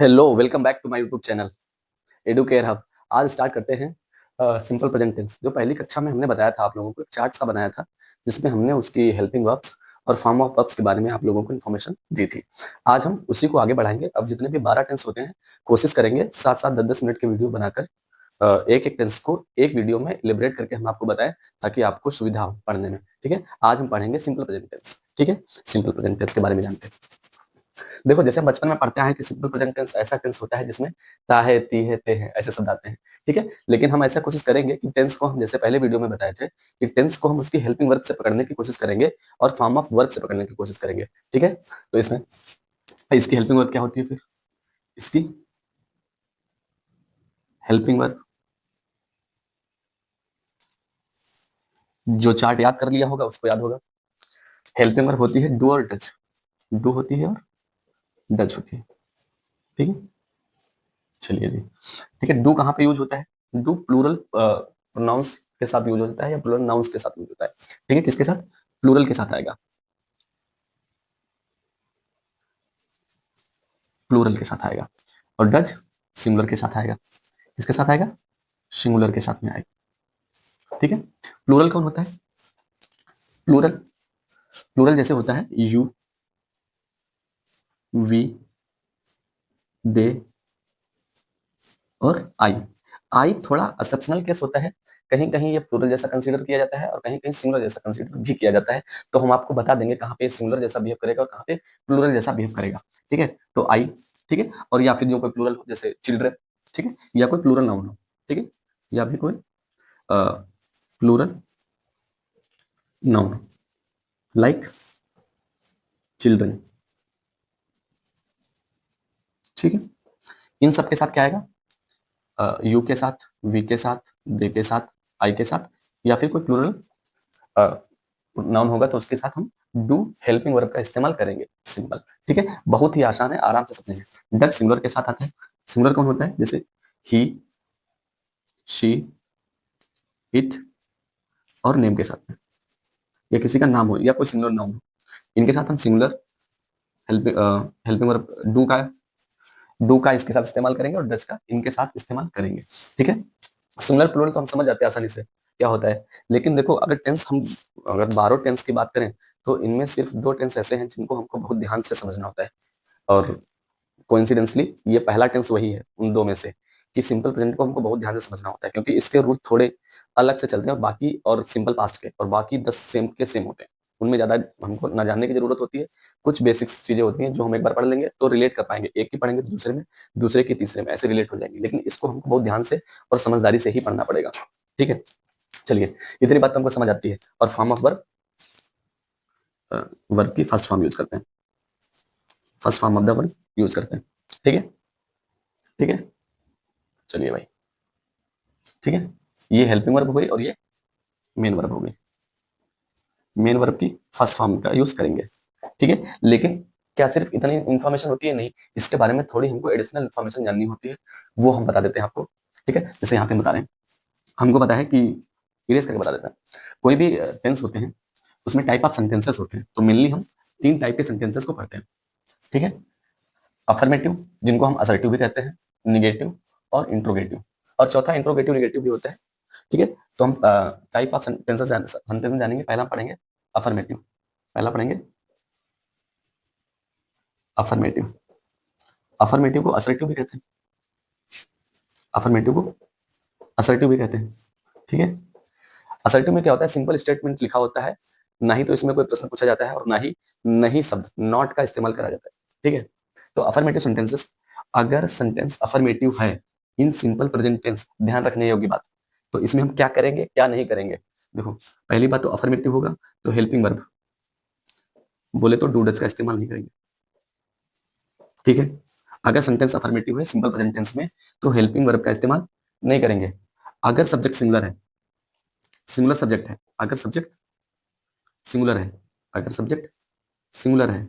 Hello, welcome back to my YouTube channel Educare hub. आज start करते हैं simple present tense. जो पहली कक्षा में हमने बताया था आप लोगों को, एक चार्ट सा बनाया था जिसमें हमने उसकी हेल्पिंग वर्ब्स और फॉर्म ऑफ वर्ब्स के बारे में आप लोगों को इन्फॉर्मेशन दी थी। आज हम उसी को आगे बढ़ाएंगे। अब जितने भी 12 टेंस होते हैं, कोशिश करेंगे 7-7 10-10 मिनट के वीडियो बनाकर एक एक टेंस को एक वीडियो में इलेबरेट करके हम आपको बताएं, ताकि आपको सुविधा हो पढ़ने में। ठीक है, आज हम पढ़ेंगे सिंपल प्रेजेंट टेंस। ठीक है, सिंपल प्रेजेंट टेंस के बारे में जानते हैं। देखो, जैसे हम बचपन में पढ़ते हैं कि सिंपल प्रेजेंट टेंस ऐसा टेंस होता है जिसमें ता है, ती है, ते है ऐसे शब्द आते हैं। ठीक है, लेकिन हम ऐसा कोशिश करेंगे कि टेंस को हम, जैसे पहले वीडियो में बताए थे, कि टेंस को हम उसकी हेल्पिंग वर्ब से पकड़ने की कोशिश करेंगे और फॉर्म ऑफ वर्ब से पकड़ने की कोशिश करेंगे। ठीक है, तो इसमें इसकी हेल्पिंग वर्ब क्या होती है फिर? इसकी हेल्पिंग वर्ब, जो चार्ट याद कर लिया होगा उसको याद होगा। हेल्पिंग वर्ब होती है डू और डच। डू होती है और डच होती है। ठीक है, चलिए जी। ठीक है, डू कहाँ पे यूज होता है? डू प्लूरल प्रोनाउंस के साथ यूज होता है या प्लूरल नाउंस के साथ यूज होता है? ठीक है, किसके साथ? प्लूरल के साथ आएगा। प्लूरल के साथ आएगा। और डच सिंगुलर के साथ आएगा। किसके साथ आएगा? सिंगुलर के साथ में आएगा। ठीक है, प्लूरल कौन होता है? प्लूरल प्लूरल जैसे होता है यू, वी, दे और आई। आई थोड़ा एक्सेप्शनल केस होता है। कहीं कहीं ये प्लूरल जैसा कंसीडर किया जाता है और कहीं कहीं सिंगुलर जैसा कंसीडर भी किया जाता है। तो हम आपको बता देंगे कहाँ पे सिंगुलर जैसा बिहेव करेगा और कहाँ पे प्लूरल जैसा बिहेव करेगा। ठीक है, तो आई। ठीक है, और या फिर जो कोई प्लूरल हो जैसे चिल्ड्रन। ठीक है, या कोई प्लूरल नाउन हो। ठीक है, या भी कोई प्लूरल नाउन लाइक चिल्ड्रन। ठीक है, इन सब के साथ क्या आएगा? यू के साथ, वी के साथ, दे के साथ, आई के साथ, या फिर कोई प्लूरल नाउन होगा तो उसके साथ हम डू हेल्पिंग वर्ब का इस्तेमाल करेंगे। सिंपल। ठीक है, बहुत ही आसान है, आराम से समझेंगे। डच सिंगुलर के साथ आता है। सिंगुलर कौन होता है? जैसे ही, शी, इट और नेम के साथ में, या किसी का नाम हो या कोई सिंगुलर नाउन हो, इनके साथ हम singular helping helping verb do का इसके साथ इस्तेमाल करेंगे और डच का इनके साथ इस्तेमाल करेंगे। ठीक है, सिंगुलर प्लूरल तो हम समझ जाते हैं आसानी से क्या होता है। लेकिन देखो, अगर 12 टेंस की बात करें तो इनमें सिर्फ 2 टेंस ऐसे हैं जिनको हमको बहुत ध्यान से समझना होता है। और कोइंसिडेंसली ये पहला टेंस वही है उन 2 में से, कि सिंपल प्रेजेंट को हमको बहुत ध्यान से समझना होता है, क्योंकि इसके रूल थोड़े अलग से चलते हैं और बाकी, और सिंपल पास्ट के और बाकी 10 सेम के सेम होते हैं। उनमें ज्यादा हमको ना जानने की जरूरत होती है। कुछ बेसिक्स चीजें होती हैं जो हम एक बार पढ़ लेंगे तो रिलेट कर पाएंगे, एक की पढ़ेंगे तो दूसरे में, दूसरे की तीसरे में, ऐसे रिलेट हो जाएंगे। लेकिन इसको हमको बहुत ध्यान से और समझदारी से ही पढ़ना पड़ेगा। ठीक है, चलिए, इतनी बात तो हमको समझ आती है। और फॉर्म ऑफ वर्ब, वर्ब की फर्स्ट फॉर्म यूज करते हैं। First form of the verb use करते हैं। ठीक है, ठीक है, चलिए भाई। ठीक है, ये हेल्पिंग वर्ब हो गई और ये मेन वर्ब हो गई। मेन वर्ब की फर्स्ट फॉर्म का यूज करेंगे। ठीक है, लेकिन क्या सिर्फ इतनी इंफॉर्मेशन होती है? नहीं, इसके बारे में थोड़ी हमको एडिशनल इंफॉर्मेशन जाननी होती है। वो हम बता देते हैं आपको। ठीक है, जैसे यहाँ पे हम बता रहे हैं, हमको पता है कि, इरेज करके बता देता है। कोई भी टेंस होते हैं उसमें टाइप ऑफ सेंटेंसेस होते हैं, तो मेनली हम 3 टाइप के सेंटेंसेस को पढ़ते हैं। ठीक है, अफर्मेटिव, जिनको हम असर्टिव भी कहते हैं, निगेटिव और इंट्रोगेटिव, और चौथा इंट्रोगेटिव निगेटिव भी होता है। ठीक है, तो हम टाइप ऑफ सेंटेंसेस जानेंगे। पहला हम पढ़ेंगे अफर्मेटिव। पहला पढ़ेंगे अफर्मेटिव। अफर्मेटिव को असर्टिव भी कहते हैं। अफर्मेटिव को असर्टिव भी कहते हैं। ठीक है, असर्टिव में क्या होता है? सिंपल स्टेटमेंट लिखा होता है, ना ही तो इसमें कोई प्रश्न पूछा जाता है और ना ही नहीं शब्द नॉट का इस्तेमाल करा जाता है। ठीक है, तो अफर्मेटिव सेंटेंसेस, अगर सेंटेंस अफर्मेटिव है इन सिंपल प्रेजेंट टेंस, ध्यान रखने योग्य बात, तो इसमें हम क्या करेंगे क्या नहीं करेंगे? देखो, पहली बात तो अफर्मेटिव होगा तो हेल्पिंग वर्ब, बोले तो डू डच का इस्तेमाल नहीं करेंगे। ठीक है, अगर सेंटेंस अफर्मेटिव है सिंपल प्रेजेंट टेंस में, तो हेल्पिंग वर्ब का इस्तेमाल नहीं करेंगे। अगर सब्जेक्ट सिंगुलर है, सिंगुलर सब्जेक्ट है, अगर सब्जेक्ट सिंगुलर है, अगर सब्जेक्ट सिंगुलर है,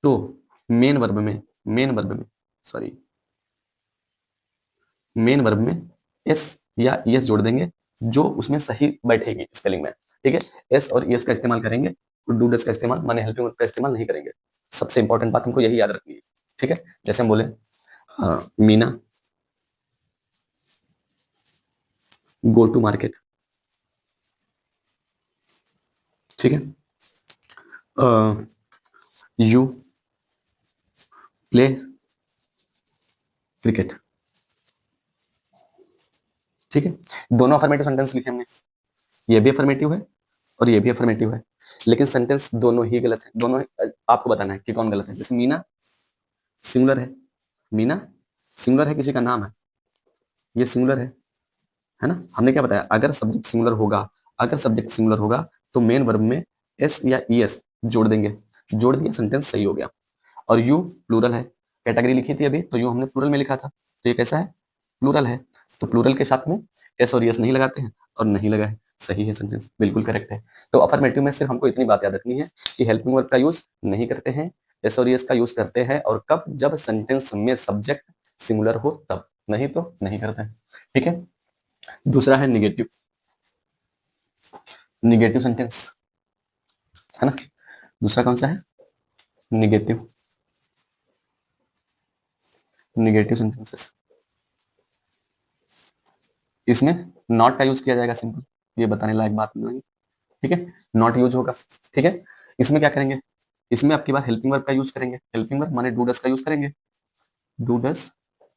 तो मेन वर्ब में मेन वर्ब में सॉरी मेन वर्ब में एस या एस जोड़ देंगे, जो उसमें सही बैठेगी स्पेलिंग में। ठीक है, एस और एस का इस्तेमाल करेंगे, डू डस का इस्तेमाल माने हेल्पिंग वर्ब का इस्तेमाल नहीं करेंगे। सबसे इंपॉर्टेंट बात हमको यही याद रखनी है। ठीक है, जैसे हम बोले मीना गो टू मार्केट, ठीक है। यू प्ले क्रिकेट, ठीक है। दोनों अफर्मेटिव सेंटेंस लिखे हमने, ये भी अफर्मेटिव है और ये भी अफर्मेटिव है, लेकिन सेंटेंस दोनों ही गलत है। दोनों आपको बताना है कि कौन गलत है। जैसे मीना सिंगुलर है, मीना सिंगुलर है, किसी का नाम है, ये सिंगुलर है ना। हमने क्या बताया, अगर सब्जेक्ट सिंगुलर होगा, अगर सब्जेक्ट सिंगुलर होगा तो मेन वर्ब में एस या ई एस जोड़ देंगे, जोड़ दिया, सेंटेंस सही हो गया। और यू प्लूरल है, कैटेगरी लिखी थी अभी, तो यू हमने प्लूरल में लिखा था, तो ये कैसा है, प्लूरल है। तो प्लूरल के साथ में एस और एस नहीं लगाते हैं, और नहीं लगा है, सही है, सेंटेंस बिल्कुल करेक्ट है। तो अफर्मेटिव में सिर्फ हमको इतनी बात याद रखनी है कि हेल्पिंग वर्ब का यूज नहीं करते हैं, एस और एस का यूज करते हैं, और कब, जब सेंटेंस में सब्जेक्ट सिंगुलर हो तब, नहीं तो नहीं करते हैं, ठीक है। दूसरा है निगेटिव, निगेटिव सेंटेंस, है ना। दूसरा कौन सा है, निगेटिव, निगेटिव सेंटेंसेस। इसमें नॉट का यूज किया जाएगा, सिंपल, ये बताने लायक बात नहीं, ठीक है, नॉट यूज होगा, ठीक है। इसमें क्या करेंगे, इसमें आपकी बात हेल्पिंग वर्ब का यूज करेंगे, हेल्पिंग वर्ब माने डू डस का यूज करेंगे, डू डस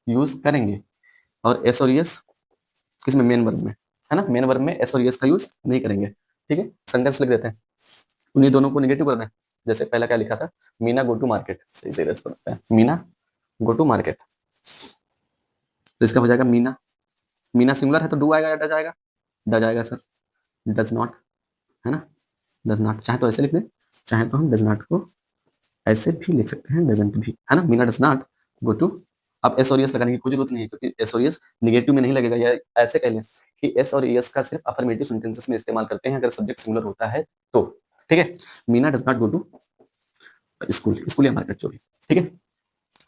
यूज करेंगे, और एस और यस किसमें, मेन वर्ब में, है ना, मेन वर्ब में एस और यस का यूज नहीं करेंगे, ठीक है। सेंटेंस लिख देते हैं, उन्हीं दोनों को निगेटिव करना है। जैसे पहला क्या लिखा था, मीना गो टू मार्केट, सही से रेस करते हैं, मीना गो टू मार्केट, तो इसका हो जाएगा मीना, मीना सिंगुलर है तो डू आएगा या डज आएगा, डज आएगा सर, डज नॉट, है ना, डज नॉट, चाहे तो ऐसे लिख दें, चाहे तो हम डज नॉट को ऐसे भी लिख सकते हैं, डजंट भी, है ना, Meena does not go to. अब एस और एस लगाने की कोई जरूरत नहीं है, क्योंकि एस और एस निगेटिव में नहीं लगेगा, या ऐसे कह लें कि एस और एस का सिर्फ अफर्मेटिव सेंटेंसेस में इस्तेमाल करते हैं अगर सब्जेक्ट सिमिलर होता है तो, ठीक है। Meena does not go to school, school या मार्केट जो भी, ठीक है,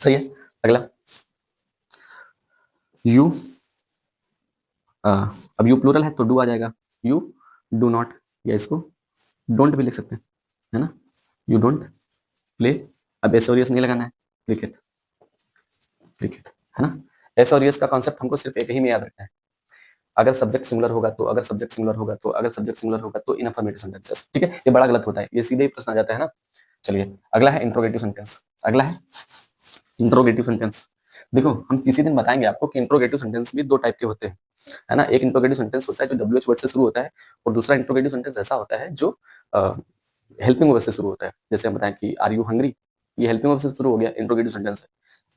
सही है। अगला यू, अब यू प्लूरल है तो डू आ जाएगा, यू डू नॉट, या इसको डोंट भी लिख सकते हैं, है ना, यू डोंट प्ले, अब एस और एस नहीं लगाना है, क्रिकेट, क्रिकेट, है ना। एस और एस का कॉन्सेप्ट हमको सिर्फ एक ही में याद रखना है, अगर सब्जेक्ट सिमिलर होगा तो, अगर सब्जेक्ट सिमिलर होगा तो, अगर सब्जेक्ट सिमिलर होगा तो इन अफर्मेटिव सेंटेंसेस, ठीक है। ये बड़ा गलत होता है, ये सीधे ही प्रश्न आ जाता है ना। चलिए अगला है इंट्रोगेटिव सेंटेंस, अगला है इंट्रोगेटिव सेंटेंस। देखो हम किसी दिन बताएंगे आपको कि इंट्रोगेटिव सेंटेंस भी दो टाइप के होते हैं, है ना। एक इंट्रोगेटिव सेंटेंस होता है जो डब्ल्यूएच वर्ड से शुरू होता है, और दूसरा इंट्रोगेटिव सेंटेंस ऐसा होता है जो हेल्पिंग वर्ब से शुरू होता है। जैसे हम बताएं कि आर यू हंग्री, ये हेल्पिंग वर्ब से शुरू हो गया, इंट्रोगेटिव सेंटेंस है।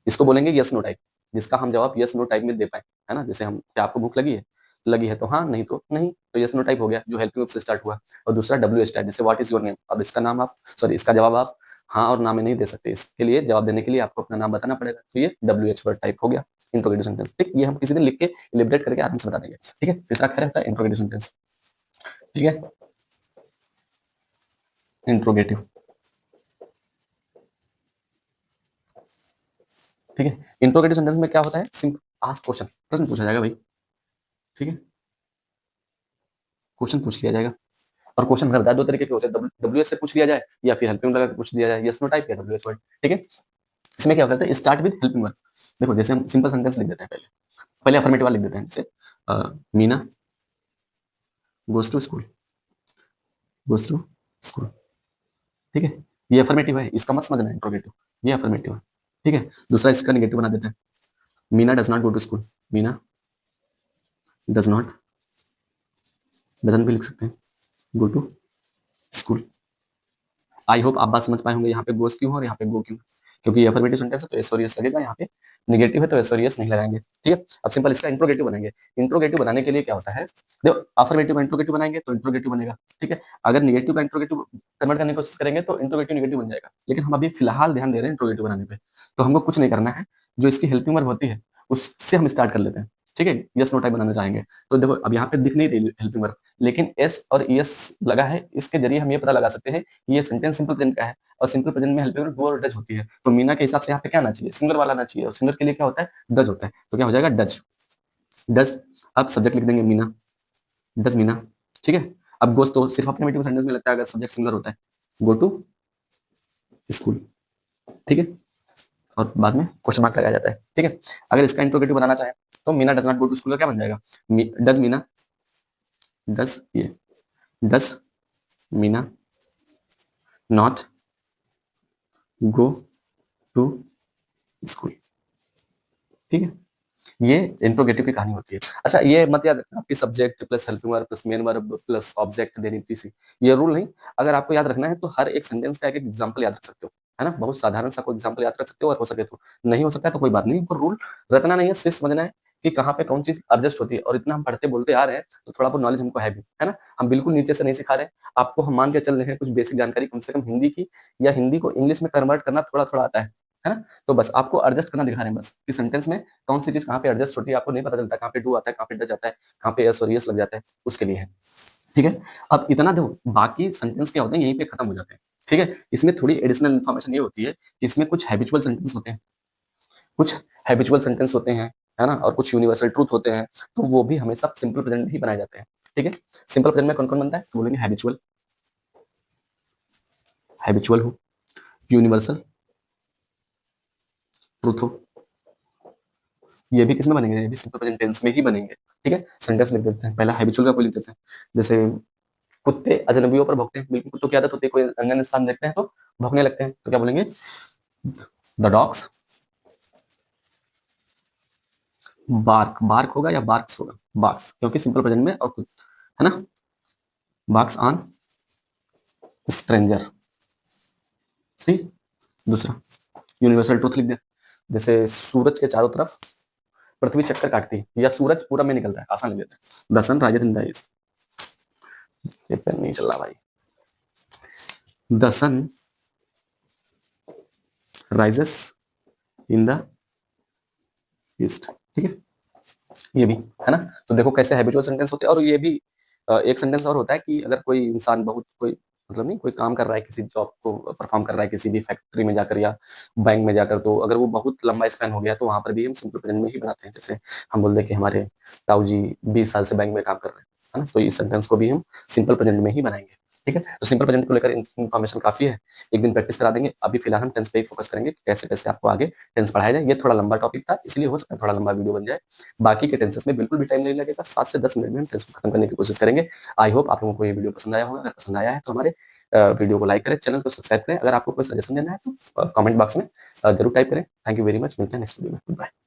इसको बोलेंगे यस नो टाइप, जिसका हम जवाब यस नो टाइप में दे पाए, है ना। जैसे हम, क्या आपको भूख लगी है, लगी है तो हाँ, नहीं तो नहीं, तो यस नो टाइप हो गया जो हेल्पिंग वर्ब से स्टार्ट हुआ। और दूसरा डब्ल्यू एच टाइप, जैसे व्हाट इज योर नेम, अब इसका नाम आप, सॉरी इसका जवाब आप हाँ और ना में नहीं दे सकते, इसके लिए जवाब देने के लिए आपको अपना नाम बताना पड़ेगा, तो ये डब्ल्यू एच वर्ड टाइप हो गया इंट्रोगेटिव सेंटेंस, ठीक। ये हम किसी दिन लिख के इलिब्रेट करके आराम से बता देंगे, ठीक है। तीसरा खैर होता है इंट्रोगेटिव सेंटेंस, ठीक है, इंट्रोगेटिव, ठीक है। इंट्रोगेटिव सेंटेंस में क्या होता है, सिंपल आस्क क्वेश्चन, प्रश्न पूछा जाएगा भाई, ठीक है, क्वेश्चन पूछ लिया जाएगा। और क्वेश्चन मैंने बताया दो तरीके के होते हैं, डब्ल्यू एस से पूछ लिया जाए या फिर हेल्पिंग लगा के पूछ दिया जाए, यस नो टाइप या डब्ल्यू एस वर्ड, ठीक है। इसमें क्या करते हैं, स्टार्ट विद हेल्पिंग वर्ड। देखो जैसे हम सिंपल सेंटेंस लिख देते हैं, पहले पहले अफर्मेटिव लिख देते हैं, जैसे Meena goes to school, goes to school, ठीक है। ये अफर्मेटिव है, इसका मत समझना इंट्रोगेटिव, ये अफर्मेटिव है, ठीक है। दूसरा इसका निगेटिव बना देते हैं, Meena does not go to school, Meena does not, doesn't भी लिख सकते हैं, go to school. I hope आप बात समझ पाए होंगे, यहाँ पे गोस क्यों और यहाँ पे गो क्यों, क्योंकि ये अफर्मेटिव सेंटेंस है तो एस और एस लगेगा, यहाँ पे निगेटिव है तो एस और एस नहीं लगाएंगे, ठीक है। अब सिंपल इसका इंट्रोगेटिव बनाएंगे। इंट्रोगेटिव बनाने के लिए क्या होता है, देखो अफर्मेटिव का इंट्रोगेटिव बनाएंगे तो इंट्रोगेटिव बनेगा, ठीक है। अगर निगेटिव का इंट्रोगेटिव कन्वर्ट करने की कोशिश करेंगे तो इंट्रोगेटिव निगेटिव बन जाएगा, लेकिन हम अभी फिलहाल ध्यान दे रहे हैं इंट्रोगेटिव बनाने पे, तो हमको कुछ नहीं करना है, जो इसकी हेल्पिंग वर्ब होती है उससे हम स्टार्ट कर लेते हैं, ठीक है। यस नो टाइप बनाना चाहेंगे तो देखो अब यहाँ पे दिख नहीं रही हेल्पिंग वर्ब, लेकिन एस और एस लगा है, इसके जरिए हम ये पता लगा सकते हैं कि ये सेंटेंस सिंपल प्रेजेंट का है, और सिंपल प्रेजेंट में हेल्पिंग वर्ब डू और डज होती है, तो मीना के हिसाब से यहाँ पे क्या आना चाहिए, सिंगलर वाला आना चाहिए, और सिंगलर के लिए क्या होता है, डज होता है, तो क्या हो जाएगा, डज, डज। अब सब्जेक्ट लिख देंगे मीना, डज मीना, ठीक है। अब गोस तो सिर्फ अफर्मेटिव सेंटेंस में लगता है अगर सब्जेक्ट सिंगलर होता है, गो टू स्कूल, ठीक है। और बाद में क्वेश्चन मार्क लगाया जाता है, ठीक है। अगर इसका इंट्रोगेटिव बनाना चाहे तो Meena does not go to school का क्या बन जाएगा, does Meena, does Meena not go to school, ठीक है। ये इंट्रोगेटिव की कहानी होती है। अच्छा ये मत याद रखना आपकी subject plus helping verb plus main verb plus object देनी थी सी, ये रूल नहीं। अगर आपको याद रखना है तो हर एक सेंटेंस का एक एग्जांपल याद रख सकते हो, है ना, बहुत साधारण सा कोई एग्जांपल याद रख सकते हो, और हो सके तो नहीं हो सकता है तो कोई बात नहीं, हमको रूल रटना नहीं है, सिर्फ समझना है कि कहाँ पे कौन चीज एडजस्ट होती है। और इतना हम पढ़ते बोलते आ रहे हैं तो थोड़ा बहुत नॉलेज हमको है भी, है ना, हम बिल्कुल नीचे से नहीं सिखा रहे, आपको हम मान के चल रहे हैं कुछ बेसिक जानकारी कम से कम हिंदी की, या हिंदी को इंग्लिश में कन्वर्ट करना थोड़ा थोड़ा आता है ना। तो बस आपको एडजस्ट करना दिखा रहे हैं बस कि सेंटेंस में कौन सी चीज कहाँ पे एडजस्ट होती है, आपको नहीं पता चलता कहाँ पे डू आता है, कहाँ पे डज आता है, कहाँ पे एस और यस लग जाता है, उसके लिए है, ठीक है। अब इतना दो, बाकी सेंटेंस क्या होते हैं यहीं पे खत्म हो जाते हैं, ठीक है। इसमें थोड़ी एडिशनल इन्फॉर्मेशन ये होती है कि इसमें कुछ हैबिचुअल सेंटेंस होते हैं, कुछ हैबिचुअल सेंटेंस होते हैं, है ना, और कुछ यूनिवर्सल ट्रूथ होते हैं, तो वो भी हमेशा सिंपल प्रेजेंट में ही बनाए जाते हैं, ठीक है। सिंपल प्रेजेंट में कौन कौन बनता है, तो बोलेंगे हैबिचुअल, हैबिचुअल हो, यूनिवर्सल ट्रूथ हो, ये भी किसमें बनेंगे, ये भी सिंपल प्रेजेंट टेंस में ही बनेंगे, ठीक है। सेंटेंस लिख देते हैं, पहला हैबिचुअल का कोई लिख देते हैं, जैसे कुत्ते अजनबियों पर भौंकते हैं, बिल्कुल कुत्तों की आदत होती है, कोई अनजान इंसान देखते हैं तो भौंकने लगते हैं, तो क्या बोलेंगे, द डॉग्स बार्क, बार्क होगा या बार्क्स होगा, बार्क्स, क्योंकि सिंपल प्रेजेंट में, और है ना, बार्क्स ऑन स्ट्रेंजर, सही। दूसरा यूनिवर्सल ट्रूथ लिख दे, जैसे सूरज के चारों तरफ पृथ्वी चक्कर काटती है, या सूरज पूरब में निकलता है, आसान लिख देते हैं, the sun rises in the east, ये पेन नहीं चल रहा भाई, the sun rises in the east, ठीक है। ये भी है ना, तो देखो कैसे हैबिचुअल सेंटेंस होते हैं। और ये भी एक सेंटेंस और होता है कि अगर कोई इंसान बहुत कोई मतलब नहीं, कोई काम कर रहा है, किसी जॉब को परफॉर्म कर रहा है किसी भी फैक्ट्री में जाकर या बैंक में जाकर, तो अगर वो बहुत लंबा स्पैन हो गया तो वहां पर भी हम सिंपल प्रेजेंट में ही बनाते हैं। जैसे हम बोल दें कि हमारे ताऊ जी 20 साल से बैंक में काम कर रहे हैं, है ना, तो इस सेंटेंस को भी हम सिंपल प्रेजेंट में ही बनाएंगे, ठीक है। तो सिंपल प्रेजेंट को लेकर इन्फॉर्मेशन काफी है, एक दिन प्रैक्टिस करा देंगे। अभी फिलहाल हम टेंस पे ही फोकस करेंगे कि कैसे कैसे आपको आगे टेंस पढ़ाया जाए। ये थोड़ा लंबा टॉपिक था, इसलिए हो सकता है थोड़ा लंबा वीडियो बन जाए, बाकी के टेंसेस में बिल्कुल भी टाइम नहीं लगेगा, 7 से 10 मिनट में हम टेंस को खत्म करने की कोशिश करेंगे। आई होप आप लोगों को ये वीडियो पसंद आया होगा, अगर पसंद आया है तो हमारे वीडियो को लाइक करें, चैनल को सब्सक्राइब करें, अगर आपको कोई सजेशन देना है तो कमेंट बॉक्स में जरूर टाइप करें। थैंक यू वेरी मच, मिलते हैं नेक्स्ट वीडियो में, बाय।